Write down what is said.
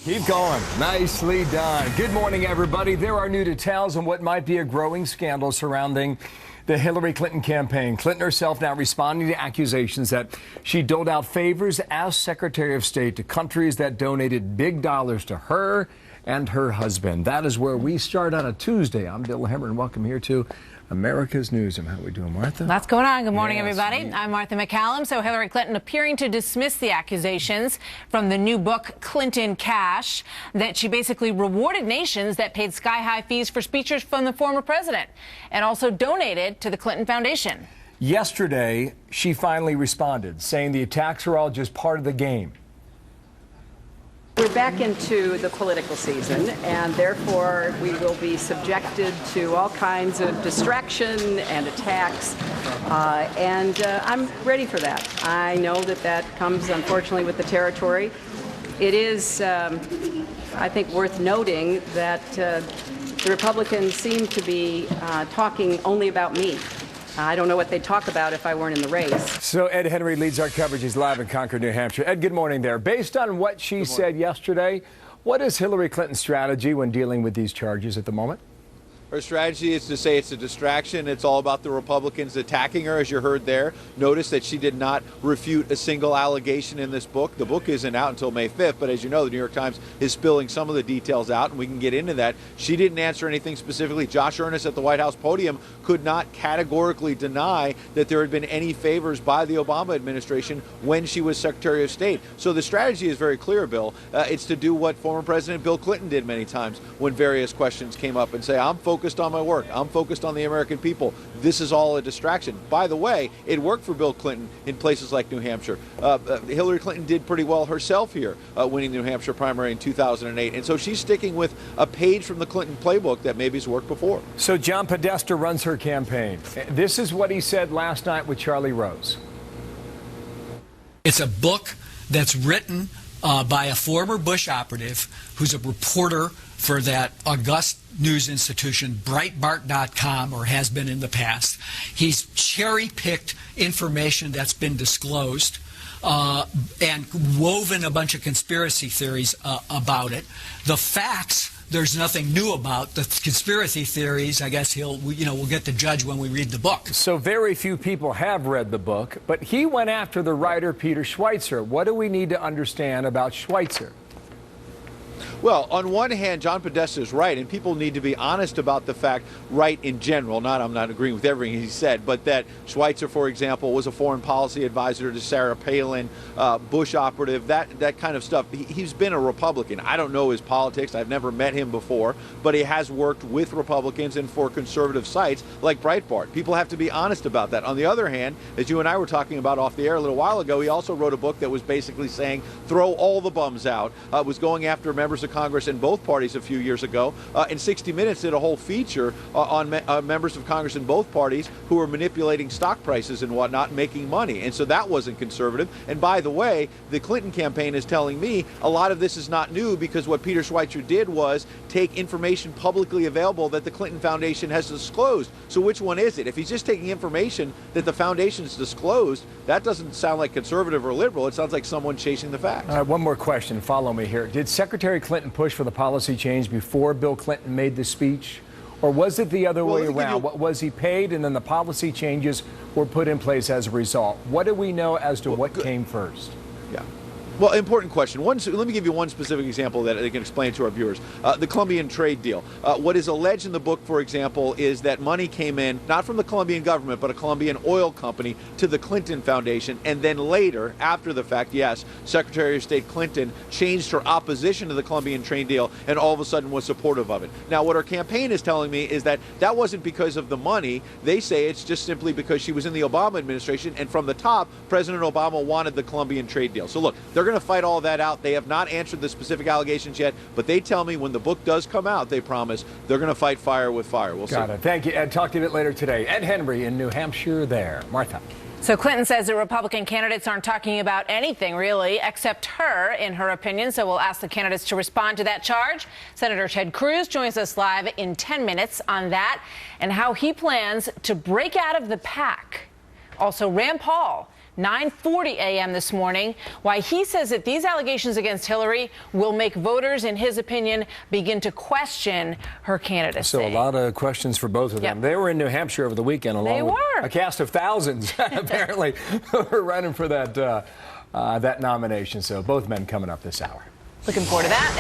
Keep going. Nicely done. Good morning, everybody. There are new details on what might be a growing scandal surrounding the Hillary Clinton campaign. Clinton herself now responding to accusations that she doled out favors as Secretary of State to countries that donated big dollars to her and her husband. That is where we start on a Tuesday. I'm Bill Hemmer, and welcome here to America's Newsroom. How are we doing, Martha? Lots going on. Good morning, Yes, everybody. indeed. I'm Martha McCallum. So Hillary Clinton appearing to dismiss the accusations from the new book, Clinton Cash, that she basically rewarded nations that paid sky-high fees for speeches from the former president and also donated to the Clinton Foundation. Yesterday, she finally responded, saying the attacks are all just part of the game. We're back into the political season, and therefore we will be subjected to all kinds of distraction and attacks, and I'm ready for that. I know that that comes, unfortunately, with the territory. It is, I think, worth noting that the Republicans seem to be talking only about me. I don't know what they'd talk about if I weren't in the race. So Ed Henry leads our coverage. He's live in Concord, New Hampshire. Ed, good morning there. Based on what she said yesterday, what is Hillary Clinton's strategy when dealing with these charges at the moment? Her strategy is to say it's a distraction. It's all about the Republicans attacking her, as you heard there. Notice that she did not refute a single allegation in this book. The book isn't out until May 5th, but as you know, the New York Times is spilling some of the details out, and we can get into that. She didn't answer anything specifically. Josh Earnest at the White House podium could not categorically deny that there had been any favors by the Obama administration when she was Secretary of State. So the strategy is very clear, Bill. It's to do what former President Bill Clinton did many times when various questions came up and say, I'm focused on my work. I'm focused on the American people. This is all a distraction. By the way, it worked for Bill Clinton in places like New Hampshire. Hillary Clinton did pretty well herself here, winning the New Hampshire primary in 2008. And so she's sticking with a page from the Clinton playbook that maybe has worked before. So John Podesta runs her campaign. This is what he said last night with Charlie Rose. It's a book that's written by a former Bush operative who's a reporter for that august news institution, Breitbart.com, or has been in the past. He's cherry-picked information that's been disclosed and woven a bunch of conspiracy theories about it. The facts, there's nothing new about. The conspiracy theories, I guess we'll get the judge when we read the book. So very few people have read the book, but he went after the writer Peter Schweitzer. What do we need to understand about Schweitzer? Well, on one hand, John Podesta is right, and people need to be honest about the fact, right in general, I'm not agreeing with everything he said, but that Schweitzer, for example, was a foreign policy advisor to Sarah Palin, Bush operative, that kind of stuff. He's been a Republican. I don't know his politics. I've never met him before, but he has worked with Republicans and for conservative sites like Breitbart. People have to be honest about that. On the other hand, as you and I were talking about off the air a little while ago, he also wrote a book that was basically saying, throw all the bums out, was going after members of Congress in both parties a few years ago. And 60 Minutes did a whole feature on members of Congress in both parties who were manipulating stock prices and whatnot, making money. And so that wasn't conservative. And by the way, the Clinton campaign is telling me a lot of this is not new, because what Peter Schweitzer did was take information publicly available that the Clinton Foundation has disclosed. So which one is it? If he's just taking information that the foundation's disclosed, that doesn't sound like conservative or liberal. It sounds like someone chasing the facts. All right, one more question. Follow me here. Did Secretary Clinton push for the policy change before Bill Clinton made the speech? Or was it the other way around? What was he paid, and then the policy changes were put in place as a result? What do we know as to what came first? Yeah. Well, important question. Let me give you one specific example that I can explain to our viewers. The Colombian trade deal. What is alleged in the book, for example, is that money came in, not from the Colombian government, but a Colombian oil company to the Clinton Foundation. And then later, after the fact, yes, Secretary of State Clinton changed her opposition to the Colombian trade deal and all of a sudden was supportive of it. Now, what her campaign is telling me is that that wasn't because of the money. They say it's just simply because she was in the Obama administration, and from the top, President Obama wanted the Colombian trade deal. So look, they're going to fight all that out. They have not answered the specific allegations yet, but they tell me when the book does come out, they promise they're going to fight fire with fire. We'll see. Got it. Thank you, Ed. Talk to you a bit later today. Ed Henry in New Hampshire there. Martha. So Clinton says the Republican candidates aren't talking about anything, really, except her, in her opinion. So we'll ask the candidates to respond to that charge. Senator Ted Cruz joins us live in 10 minutes on that and how he plans to break out of the pack. Also, Rand Paul 9:40 a.m. this morning, why he says that these allegations against Hillary will make voters, in his opinion, begin to question her candidacy. So a lot of questions for both of them. Yep. They were in New Hampshire over the weekend, along with a cast of thousands, apparently, who were running for that nomination. So both men coming up this hour. Looking forward to that.